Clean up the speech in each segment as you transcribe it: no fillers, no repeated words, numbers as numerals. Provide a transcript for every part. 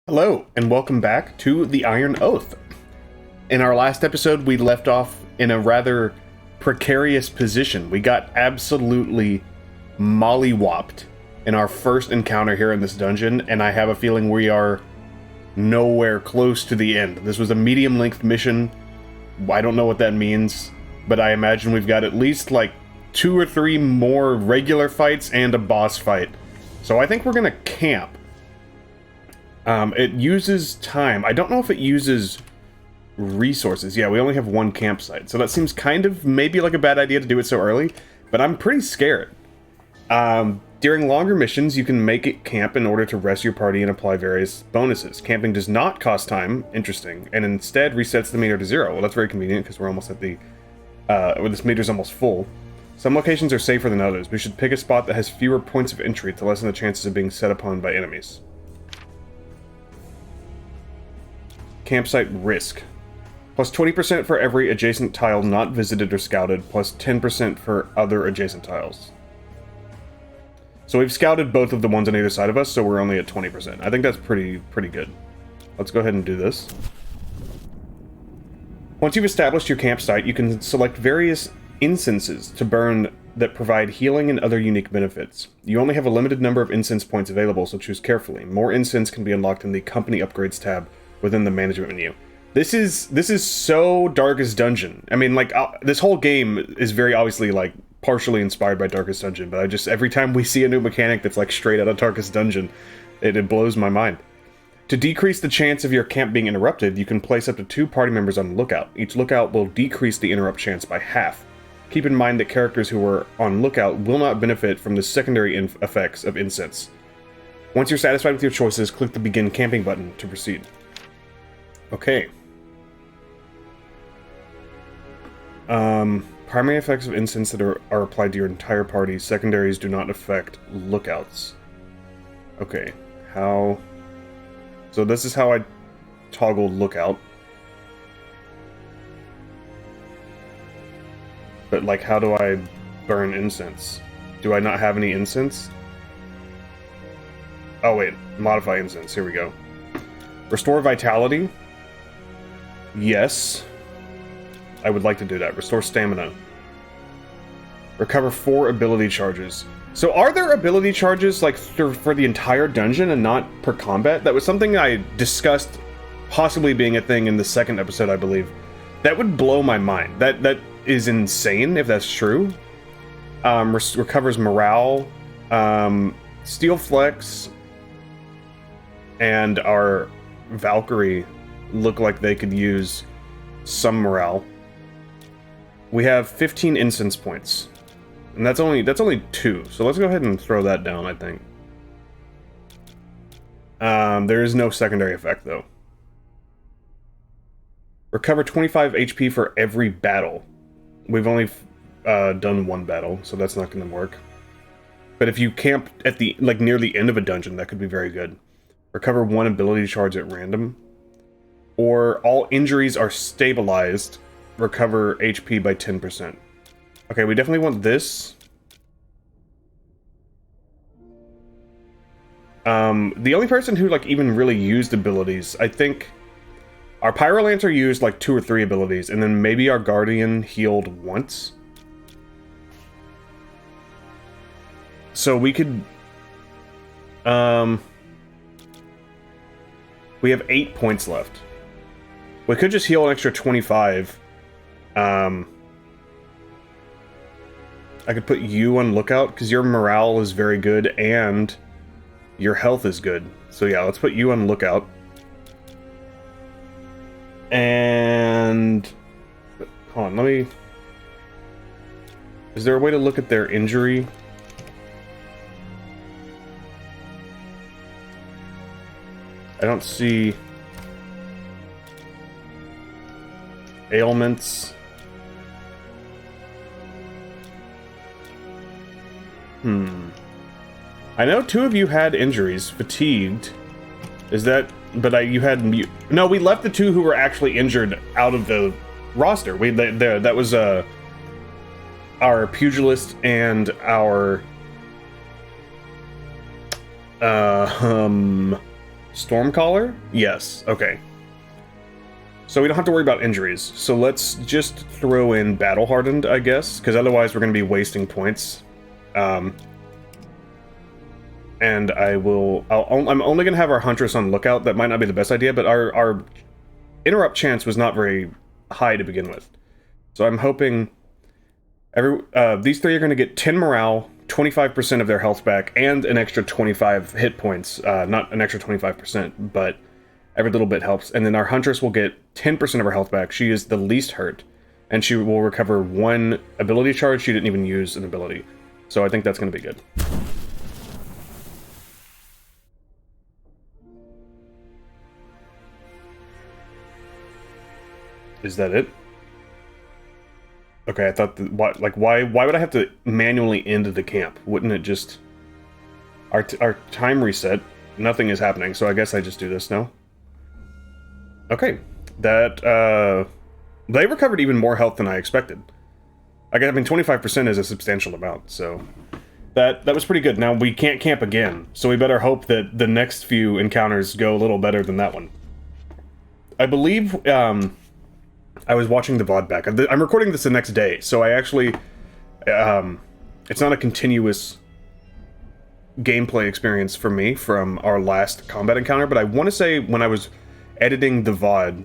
Hello, and welcome back to the Iron Oath. In our last episode, we left off in a rather precarious position. We got absolutely mollywopped in our first encounter here in this dungeon, and I have a feeling we are nowhere close to the end. This was a medium-length mission. I don't know what that means, but I imagine we've got at least like 2 or 3 more regular fights and a boss fight. So I think we're gonna camp. It uses time. I don't know if it uses resources. Yeah, we only have 1 campsite, so that seems kind of maybe like a bad idea to do it so early, but I'm pretty scared. During longer missions, you can make it camp in order to rest your party and apply various bonuses. Camping does not cost time, interesting, and instead resets the meter to 0. Well, that's very convenient because we're almost at the, this meter's almost full. Some locations are safer than others. We should pick a spot that has fewer points of entry to lessen the chances of being set upon by enemies. Campsite risk. Plus 20% for every adjacent tile not visited or scouted, plus 10% for other adjacent tiles. So we've scouted both of the ones on either side of us, so we're only at 20%. I think that's pretty good. Let's go ahead and do this. Once you've established your campsite, you can select various incenses to burn that provide healing and other unique benefits. You only have a limited number of incense points available, so choose carefully. More incense can be unlocked in the Company Upgrades tab within the management menu. This is so Darkest Dungeon. I mean, like, this whole game is very obviously, like, partially inspired by Darkest Dungeon, but every time we see a new mechanic that's, like, straight out of Darkest Dungeon, it blows my mind. To decrease the chance of your camp being interrupted, you can place up to 2 party members on lookout. Each lookout will decrease the interrupt chance by half. Keep in mind that characters who are on lookout will not benefit from the secondary effects of incense. Once you're satisfied with your choices, click the Begin Camping button to proceed. Okay. Primary effects of incense that are applied to your entire party. Secondaries do not affect lookouts. Okay. How... So this is how I toggle lookout. But, like, how do I burn incense? Do I not have any incense? Oh, wait. Modify incense. Here we go. Restore vitality. Yes. I would like to do that. Restore stamina. Recover 4 ability charges. So are there ability charges, like, for the entire dungeon and not per combat? That was something I discussed possibly being a thing in the 2nd episode, I believe. That would blow my mind. That is insane, if that's true. Recovers morale. Steel Flex and our Valkyrie look like they could use some morale. We have 15 incense points. And that's only 2, so let's go ahead and throw that down, I think. There is no secondary effect, though. Recover 25 HP for every battle. We've only done 1 battle, so that's not going to work. But if you camp at the, like, near the end of a dungeon, that could be very good. Recover 1 ability charge at random. Or all injuries are stabilized. Recover HP by 10%. Okay, we definitely want this. The only person who, like, even really used abilities, I think our Pyrolancer used, like, 2 or 3 abilities, and then maybe our Guardian healed once. So we could... we have 8 points left. We could just heal an extra 25. I could put you on lookout, because your morale is very good, and your health is good. So yeah, let's put you on lookout. And... hold on, let me... Is there a way to look at their injury? I don't see... ailments. I know 2 of you had injuries. Fatigued. Is that... but you had... no, we left the 2 who were actually injured out of the roster. That was, our pugilist and our... Stormcaller? Yes, okay. So we don't have to worry about injuries. So let's just throw in Battle Hardened, I guess, because otherwise we're going to be wasting points. And I'm only going to have our Huntress on lookout. That might not be the best idea, but our interrupt chance was not very high to begin with. So I'm hoping these three are going to get 10 morale, 25% of their health back, and an extra 25 hit points. Not an extra 25%, but every little bit helps. And then our Huntress will get 10% of her health back. She is the least hurt, and she will recover 1 ability charge. She didn't even use an ability. So I think that's going to be good. Is that it? Okay, I thought why would I have to manually end the camp? Wouldn't it just our time reset? Nothing is happening, so I guess I just do this now. Okay, that they recovered even more health than I expected. I mean, 25% is a substantial amount, so that was pretty good. Now we can't camp again, so we better hope that the next few encounters go a little better than that one. I believe I was watching the VOD back. I'm recording this the next day, so I actually it's not a continuous gameplay experience for me from our last combat encounter, but I want to say when I was editing the VOD,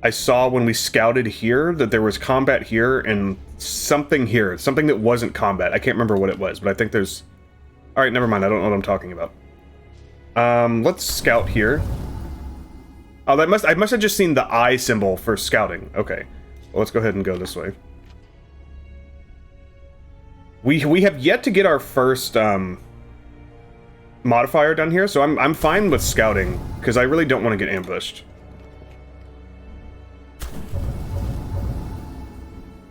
I saw when we scouted here that there was combat here and something here, something that wasn't combat. I can't remember what it was, but I think there's... Alright, never mind, I don't know what I'm talking about. Let's scout here. Oh, I must have just seen the eye symbol for scouting. Okay, well, let's go ahead and go this way. We have yet to get our first modifier done here, so I'm fine with scouting because I really don't want to get ambushed.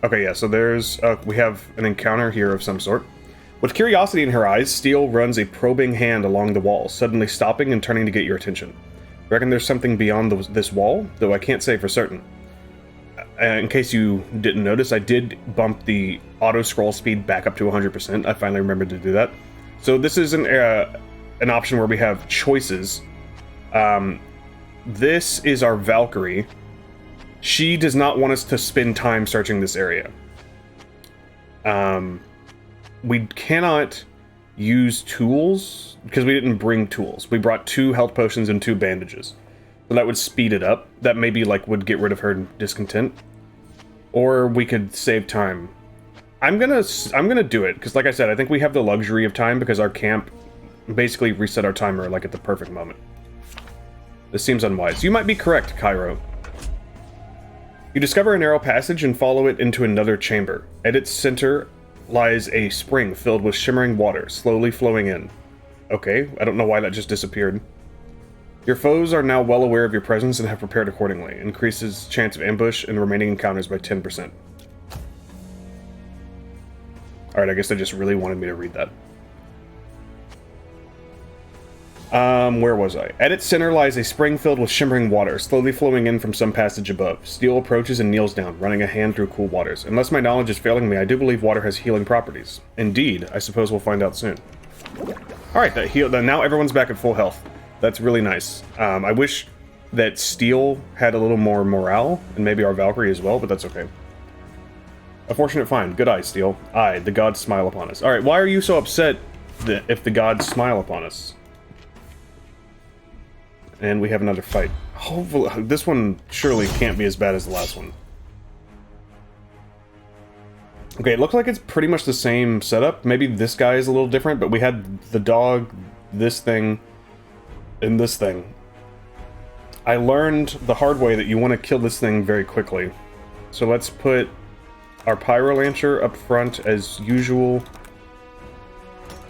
Okay, yeah. So there's we have an encounter here of some sort. With curiosity in her eyes, Steel runs a probing hand along the wall, suddenly stopping and turning to get your attention. I reckon there's something beyond this wall, though I can't say for certain. In case you didn't notice, I did bump the auto scroll speed back up to 100%. I finally remembered to do that. So this is an option where we have choices. This is our Valkyrie. She does not want us to spend time searching this area. We cannot use tools because we didn't bring tools. We brought 2 health potions and 2 bandages. So that would speed it up. That maybe would get rid of her discontent. Or we could save time. I'm gonna do it because, like I said, I think we have the luxury of time because our camp basically reset our timer at the perfect moment. This seems unwise. You might be correct, Cairo. You discover a narrow passage and follow it into another chamber. At its center lies a spring filled with shimmering water, slowly flowing in. Okay, I don't know why that just disappeared. Your foes are now well aware of your presence and have prepared accordingly. Increases chance of ambush and remaining encounters by 10%. Alright, I guess they just really wanted me to read that. Where was I? At its center lies a spring filled with shimmering water, slowly flowing in from some passage above. Steel approaches and kneels down, running a hand through cool waters. Unless my knowledge is failing me, I do believe water has healing properties. Indeed, I suppose we'll find out soon. Alright, now everyone's back at full health. That's really nice. I wish that Steel had a little more morale, and maybe our Valkyrie as well, but that's okay. A fortunate find. Good eye, Steel. Aye, the gods smile upon us. Alright, why are you so upset if the gods smile upon us? And we have another fight. Hopefully, this one surely can't be as bad as the last one. Okay, it looks like it's pretty much the same setup. Maybe this guy is a little different, but we had the dog, this thing, and this thing. I learned the hard way that you want to kill this thing very quickly. So let's put our Pyro Lancer up front as usual.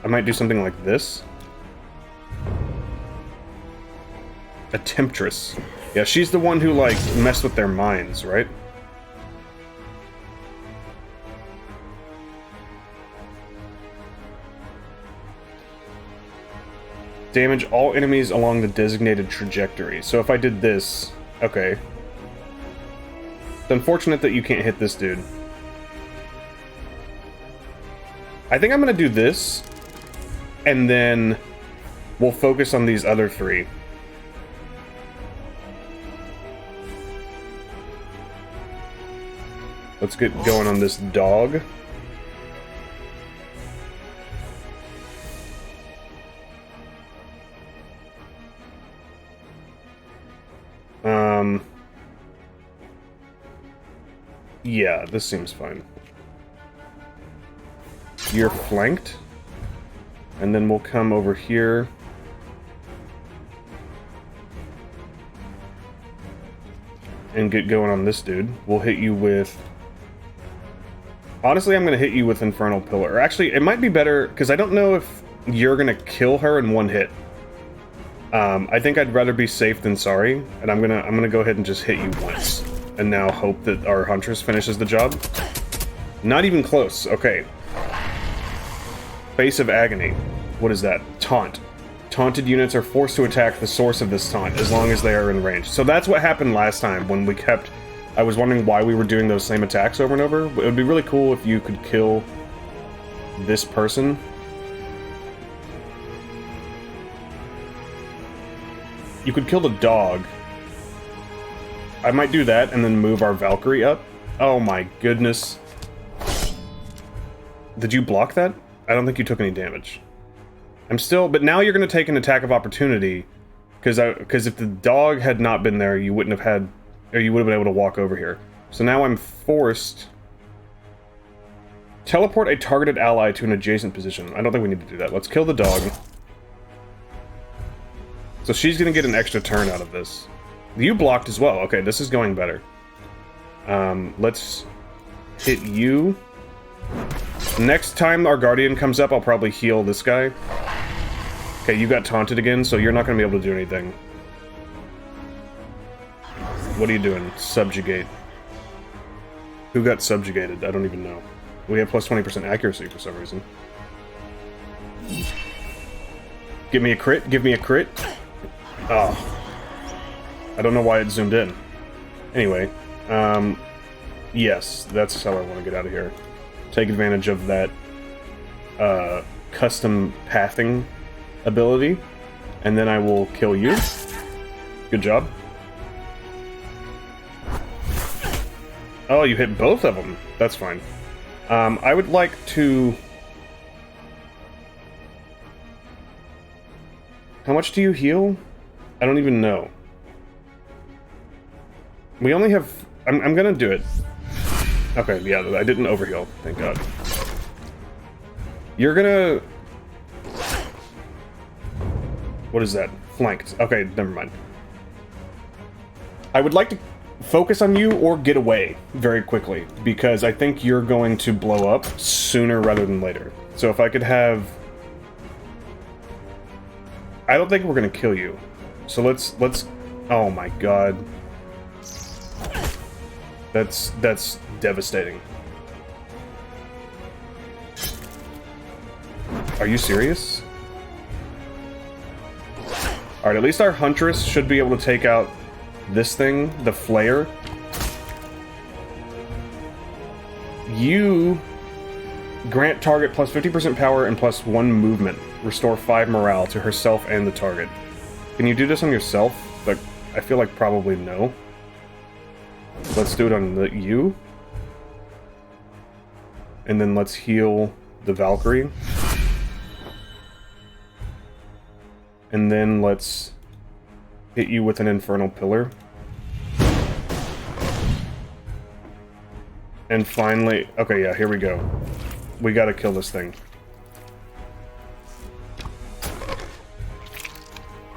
I might do something like this. A Temptress. Yeah, she's the one who, messed with their minds, right? Damage all enemies along the designated trajectory. So if I did this... Okay. It's unfortunate that you can't hit this dude. I think I'm gonna do this, and then we'll focus on these other 3. Let's get going on this dog. Yeah, this seems fine. You're flanked. And then we'll come over here. And get going on this dude. We'll hit you with... Honestly, I'm going to hit you with Infernal Pillar. Actually, it might be better, because I don't know if you're going to kill her in one hit. I think I'd rather be safe than sorry, and I'm gonna go ahead and just hit you once. And now hope that our Huntress finishes the job. Not even close. Okay. Face of Agony. What is that? Taunt. Taunted units are forced to attack the source of this taunt, as long as they are in range. So that's what happened last time, when we kept... I was wondering why we were doing those same attacks over and over. It would be really cool if you could kill this person. You could kill the dog. I might do that and then move our Valkyrie up. Oh my goodness. Did you block that? I don't think you took any damage. I'm still... But now you're going to take an attack of opportunity. Because if the dog had not been there, you wouldn't have had... Or you would have been able to walk over here. So now I'm forced... Teleport a targeted ally to an adjacent position. I don't think we need to do that. Let's kill the dog. So she's going to get an extra turn out of this. You blocked as well. Okay, this is going better. Let's hit you. Next time our Guardian comes up, I'll probably heal this guy. Okay, you got taunted again, so you're not going to be able to do anything. What are you doing? Subjugate. Who got subjugated? I don't even know. We have plus 20% accuracy for some reason. Give me a crit. Give me a crit. Oh. I don't know why it zoomed in. Anyway, yes, that's how I want to get out of here. Take advantage of that custom pathing ability, and then I will kill you. Good job. Oh, you hit both of them. That's fine. I would like to... How much do you heal? I don't even know. We only have... I'm gonna do it. Okay, yeah, I didn't overheal. Thank God. You're gonna... What is that? Flanked. Okay, never mind. I would like to focus on you or get away very quickly, because I think you're going to blow up sooner rather than later. So if I could have... I don't think we're gonna kill you. So let's... Oh my God. That's devastating. Are you serious? Alright, at least our Huntress should be able to take out this thing, the Flayer. You grant target plus 50% power and plus 1 movement. Restore 5 morale to herself and the target. Can you do this on yourself? Like, I feel like probably no. Let's do it on you. And then let's heal the Valkyrie. And then let's hit you with an Infernal Pillar. And finally... Okay, yeah, here we go. We gotta kill this thing.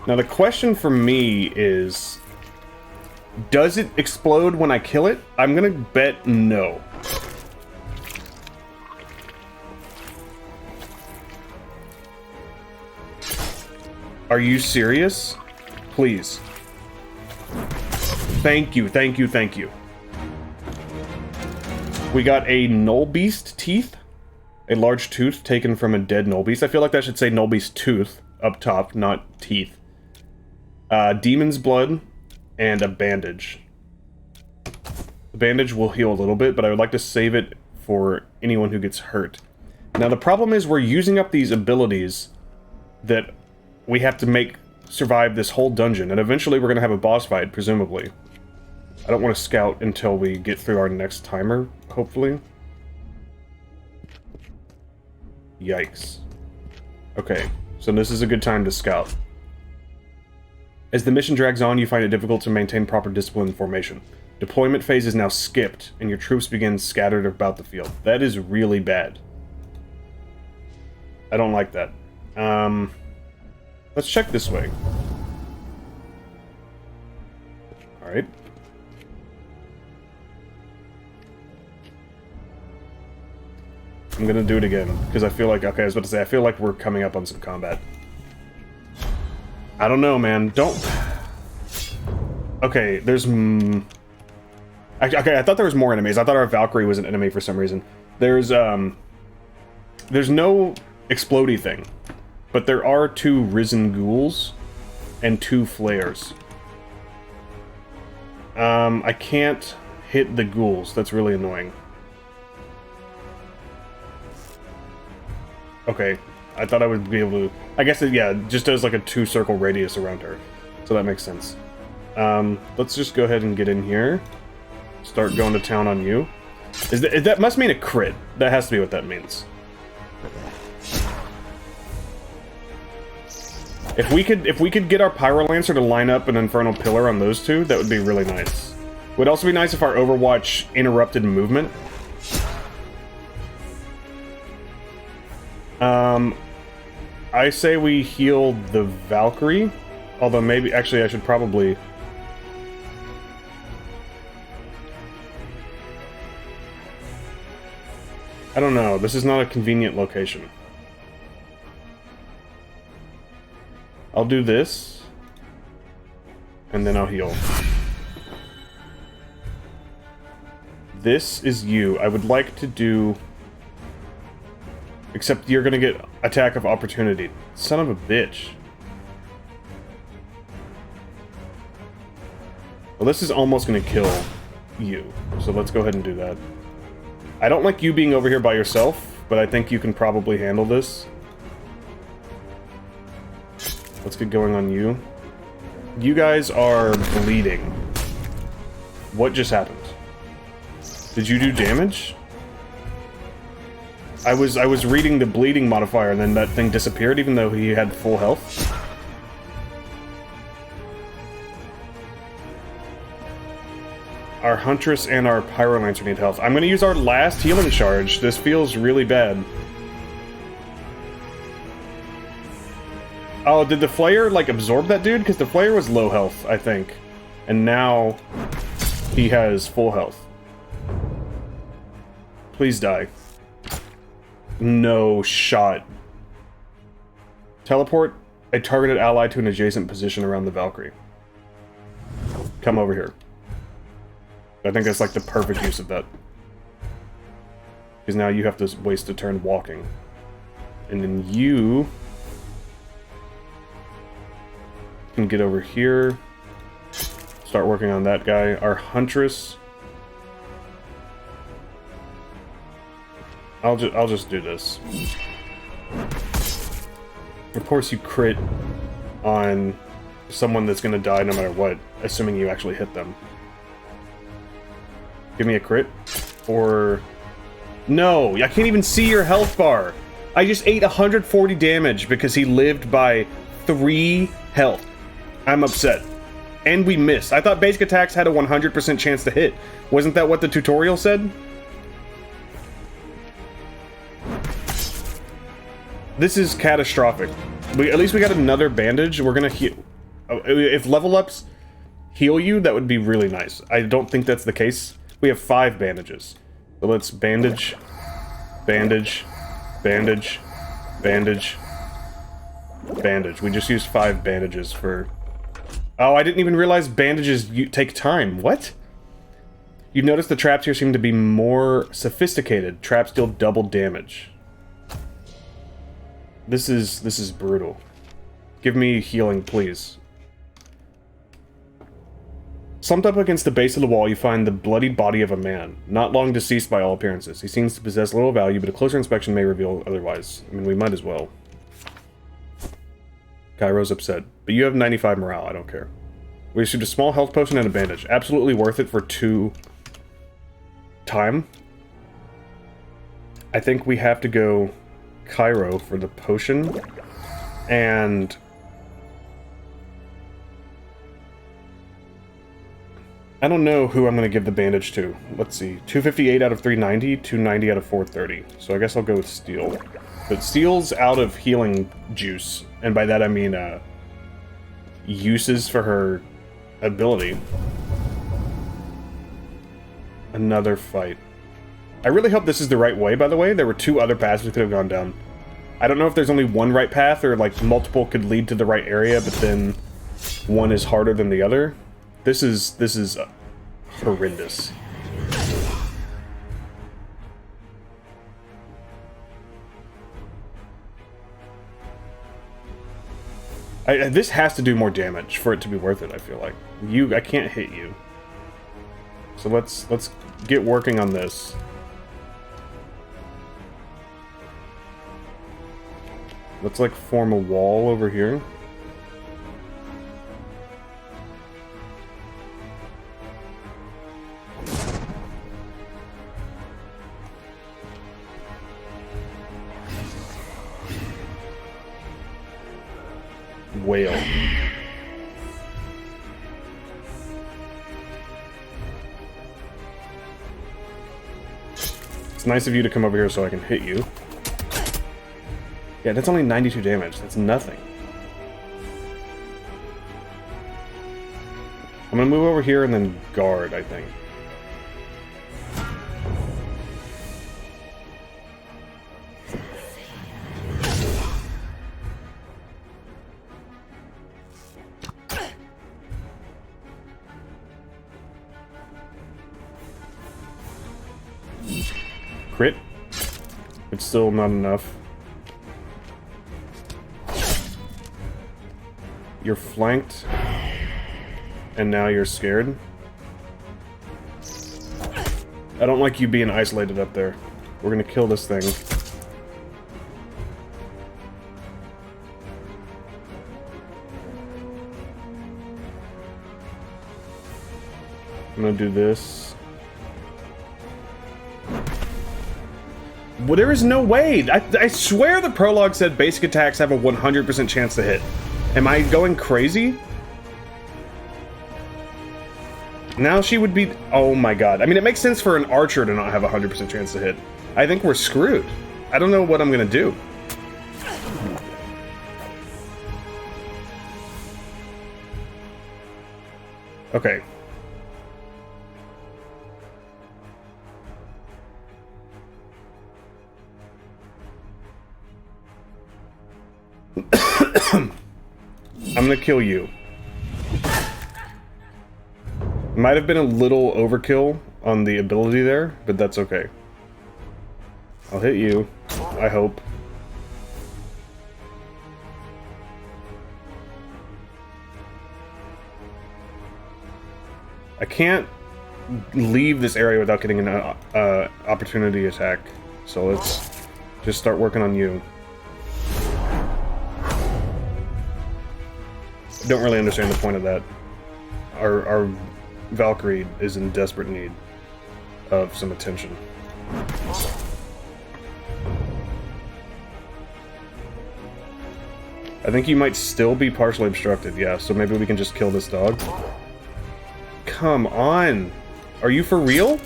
Now the question for me is... Does it explode when I kill it? I'm gonna bet no. Are you serious? Please. Thank you, thank you, thank you. We got a Null Beast teeth. A large tooth taken from a dead Null Beast. I feel like that should say Null Beast tooth up top, not teeth. Demon's Blood. And a bandage. The bandage will heal a little bit, but I would like to save it for anyone who gets hurt. Now the problem is we're using up these abilities that we have to survive this whole dungeon, and eventually we're gonna have a boss fight, presumably. I don't want to scout until we get through our next timer, hopefully. Yikes. Okay, so this is a good time to scout. As the mission drags on, you find it difficult to maintain proper discipline and formation. Deployment phase is now skipped, and your troops begin scattered about the field. That is really bad. I don't like that. Let's check this way. Alright. I'm gonna do it again, because I feel like, okay, I was about to say, I feel like we're coming up on some combat. I don't know, man. Don't... Okay, there's... Okay, I thought there was more enemies. I thought our Valkyrie was an enemy for some reason. There's no explodey thing. But there are 2 risen ghouls and 2 flares. I can't hit the ghouls. That's really annoying. Okay, I thought I would be able to... I guess, yeah, it just does like a 2-circle radius around her. So that makes sense. Let's just go ahead and get in here. Start going to town on you. That must mean a crit. That has to be what that means. If we could get our Pyrolancer to line up an Infernal Pillar on those 2, that would be really nice. Would also be nice if our Overwatch interrupted movement. I say we heal the Valkyrie, although maybe, actually I should probably... I don't know, this is not a convenient location. I'll do this, and then I'll heal. This is you. I would like to do... Except you're gonna get attack of opportunity. Son of a bitch. Well, this is almost gonna kill you. So let's go ahead and do that. I don't like you being over here by yourself, but I think you can probably handle this. Let's get going on you. You guys are bleeding. What just happened? Did you do damage? I was reading the bleeding modifier and then that thing disappeared even though he had full health. Our Huntress and our Pyrolancer need health. I'm gonna use our last healing charge. This feels really bad. Oh, did the Flayer, like, absorb that dude? Because the Flayer was low health, I think. And now he has full health. Please die. No shot. Teleport a targeted ally to an adjacent position around the Valkyrie. Come over here. I think that's like the perfect use of that. Because now you have to waste a turn walking. And then you can get over here. Start working on that guy. Our Huntress. I'll just do this. Of course you crit on someone that's gonna die no matter what, assuming you actually hit them. Give me a crit. Or... No! I can't even see your health bar! I just ate 140 damage because he lived by 3 health. I'm upset. And we missed. I thought basic attacks had a 100% chance to hit. Wasn't that what the tutorial said? This is catastrophic. At least we got another bandage. We're gonna heal. If level ups heal you, that would be really nice. I don't think that's the case. We have 5 bandages. So let's bandage, bandage, bandage, bandage, bandage. We just used 5 bandages for... Oh, I didn't even realize bandages take time. What? You've noticed the traps here seem to be more sophisticated. Traps deal double damage. This is brutal. Give me healing, please. Slumped up against the base of the wall, you find the bloodied body of a man, not long deceased by all appearances. He seems to possess little value, but a closer inspection may reveal otherwise. I mean, we might as well. Cairo's upset. But you have 95 morale, I don't care. We issued a small health potion and a bandage. Absolutely worth it for 2 time. I think we have to go Cairo for the potion. And I don't know who I'm going to give the bandage to. Let's see. 258 out of 390, 290 out of 430. So I guess I'll go with Steel. But Steel's out of healing juice. And by that I mean uses for her ability. Another fight. I really hope this is the right way, by the way. There were 2 other paths we could have gone down. I don't know if there's only one right path, or like multiple could lead to the right area, but then one is harder than the other. This is horrendous. This has to do more damage for it to be worth it, I feel like. I can't hit you. So let's get working on this. Let's like form a wall over here. Whale. It's nice of you to come over here so I can hit you. Yeah, that's only 92 damage. That's nothing. I'm gonna move over here and then guard, I think. Crit. It's still not enough. You're flanked. And now you're scared. I don't like you being isolated up there. We're gonna kill this thing. I'm gonna do this. Well, there is no way! I swear the prologue said basic attacks have a 100% chance to hit. Am I going crazy? Now she would be... Oh my god. I mean, it makes sense for an archer to not have a 100% chance to hit. I think we're screwed. I don't know what I'm gonna do. Okay. I'm gonna kill you. Might have been a little overkill on the ability there, but that's okay. I'll hit you, I hope. I can't leave this area without getting an opportunity attack, so let's just start working on you. Don't really understand the point of that. Our Valkyrie is in desperate need of some attention. I think you might still be partially obstructed, yeah, so maybe we can just kill this dog. Come on! Are you for real?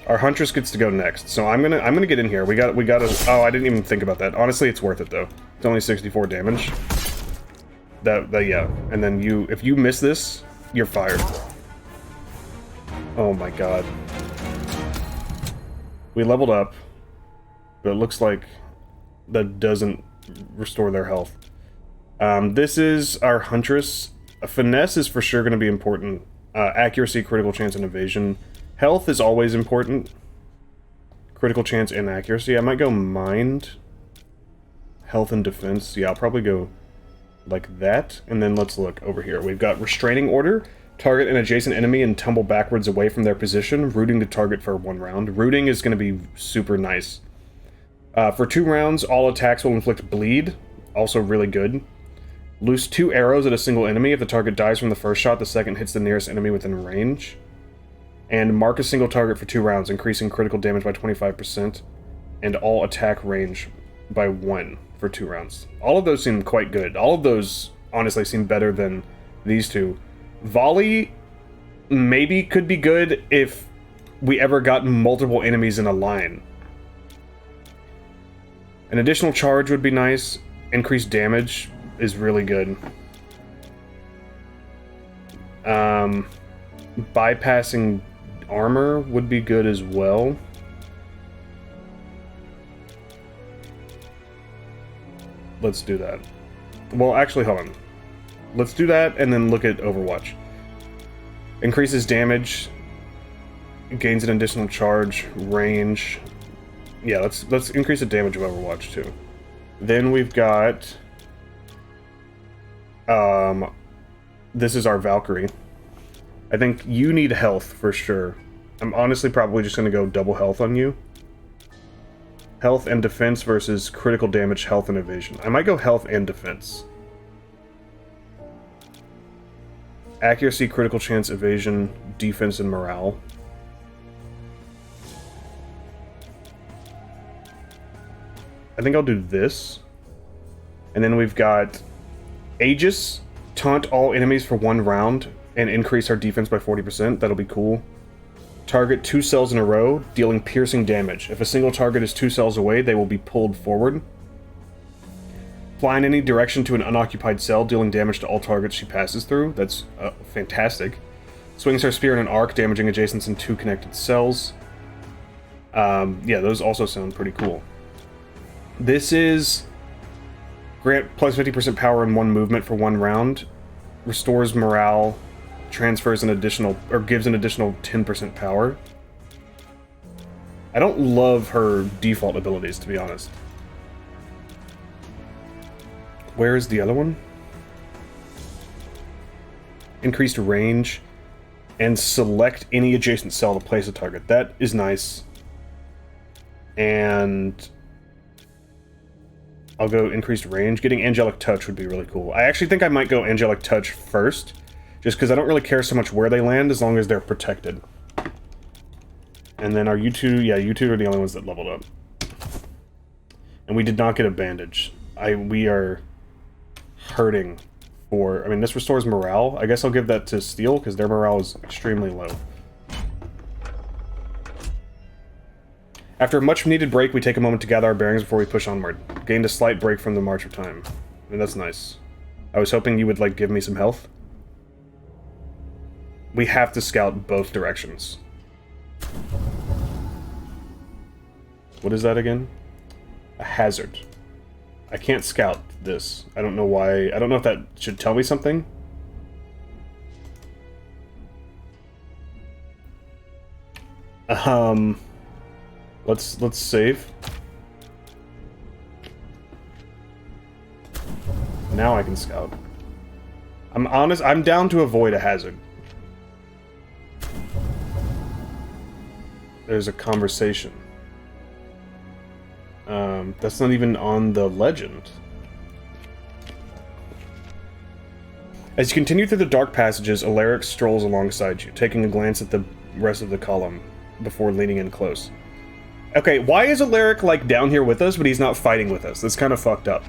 Our Huntress gets to go next, so I'm gonna get in here. We gotta. Oh, I didn't even think about that. Honestly, it's worth it though. It's only 64 damage. Yeah. And then if you miss this, you're fired. Oh my god. We leveled up, but it looks like that doesn't restore their health. This is our Huntress. Finesse is for sure going to be important. Accuracy, critical chance, and evasion. Health is always important. Critical chance and accuracy. I might go mind. Health and defense. Yeah, I'll probably go like that. And then let's look over here. We've got Restraining Order. Target an adjacent enemy and tumble backwards away from their position, rooting the target for 1 round. Rooting is going to be super nice. For 2 rounds, all attacks will inflict bleed. Also really good. Loose 2 arrows at a single enemy. If the target dies from the first shot, the second hits the nearest enemy within range. And mark a single target for 2 rounds, increasing critical damage by 25%. And all attack range by 1 for 2 rounds. All of those seem quite good. All of those, honestly, seem better than these two. Volley maybe could be good if we ever got multiple enemies in a line. An additional charge would be nice. Increased damage is really good. Bypassing armor would be good as well. Let's do that. Well, actually, hold on. Let's do that and then look at Overwatch. Increases damage, gains an additional charge, range. Yeah, let's increase the damage of Overwatch too. Then we've got this is our Valkyrie. I think you need health for sure. I'm honestly probably just gonna go double health on you. Health and defense versus critical damage, health and evasion. I might go health and defense. Accuracy, critical chance, evasion, defense, and morale. I think I'll do this. And then we've got Aegis, taunt all enemies for 1 round, and increase our defense by 40%. That'll be cool. Target 2 cells in a row, dealing piercing damage. If a single target is 2 cells away, they will be pulled forward. Fly in any direction to an unoccupied cell, dealing damage to all targets she passes through. That's fantastic. Swings her spear in an arc, damaging adjacents in 2 connected cells. Yeah, those also sound pretty cool. This is... grant plus 50% power in 1 movement for 1 round. Restores morale. Transfers an additional... or gives an additional 10% power. I don't love her default abilities, to be honest. Where is the other one? Increased range and select any adjacent cell to place a target. That is nice. And I'll go increased range. Getting Angelic Touch would be really cool. I actually think I might go Angelic Touch first, just because I don't really care so much where they land as long as they're protected. And then our U2, yeah, U2 are the only ones that leveled up. And we did not get a bandage. We are hurting for... I mean, this restores morale. I guess I'll give that to Steel, because their morale is extremely low. After a much-needed break, we take a moment to gather our bearings before we push onward. Gained a slight break from the march of time. I mean, that's nice. I was hoping you would, like, give me some health. We have to scout both directions. What is that again? A hazard. I can't scout this. I don't know why. I don't know if that should tell me something. Let's save. Now I can scout. I'm honest, I'm down to avoid a hazard. There's a conversation. That's not even on the legend. As you continue through the dark passages, Alaric strolls alongside you, taking a glance at the rest of the column before leaning in close. Okay, why is Alaric, like, down here with us, but he's not fighting with us? That's kind of fucked up.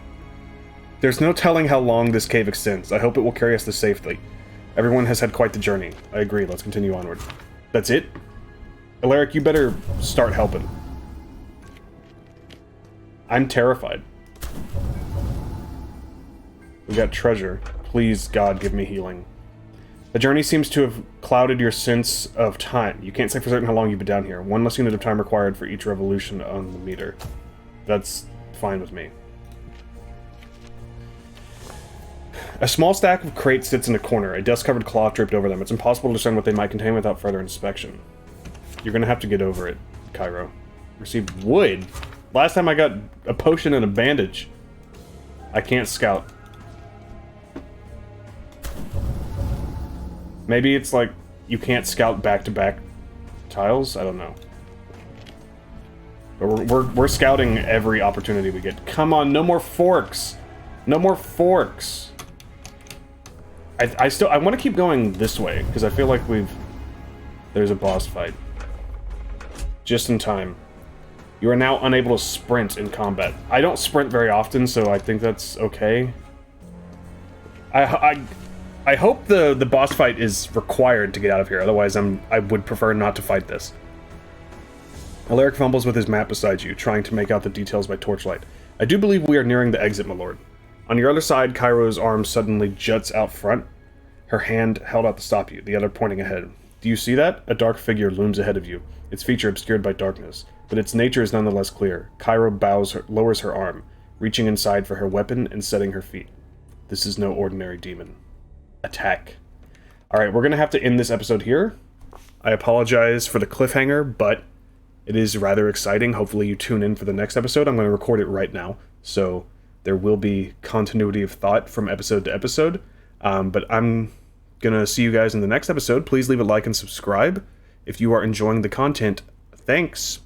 There's no telling how long this cave extends. I hope it will carry us to safety. Everyone has had quite the journey. I agree, let's continue onward. That's it? Alaric, you better start helping. I'm terrified. We got treasure. Please, God, give me healing. The journey seems to have clouded your sense of time. You can't say for certain how long you've been down here. 1 less unit of time required for each revolution on the meter. That's fine with me. A small stack of crates sits in a corner. A dust-covered cloth draped over them. It's impossible to discern what they might contain without further inspection. You're gonna have to get over it, Cairo. Received wood. Last time I got a potion and a bandage. I can't scout. Maybe it's like you can't scout back-to-back tiles? I don't know. But we're scouting every opportunity we get. Come on, no more forks! No more forks! I want to keep going this way, because I feel like there's a boss fight. Just in time. You are now unable to sprint in combat. I don't sprint very often, so I think that's okay. I hope the boss fight is required to get out of here, otherwise I would prefer not to fight this. Alaric fumbles with his map beside you, trying to make out the details by torchlight. I do believe we are nearing the exit, my lord. On your other side, Cairo's arm suddenly juts out front, her hand held out to stop you, the other pointing ahead. Do you see that? A dark figure looms ahead of you, its feature obscured by darkness, but its nature is nonetheless clear. Cairo lowers her arm, reaching inside for her weapon and setting her feet. This is no ordinary demon. Attack. Alright, we're gonna have to end this episode here. I apologize for the cliffhanger, but it is rather exciting. Hopefully you tune in for the next episode. I'm going to record it right now, so there will be continuity of thought from episode to episode. But I'm going to see you guys in the next episode. Please leave a like and subscribe. If you are enjoying the content, thanks.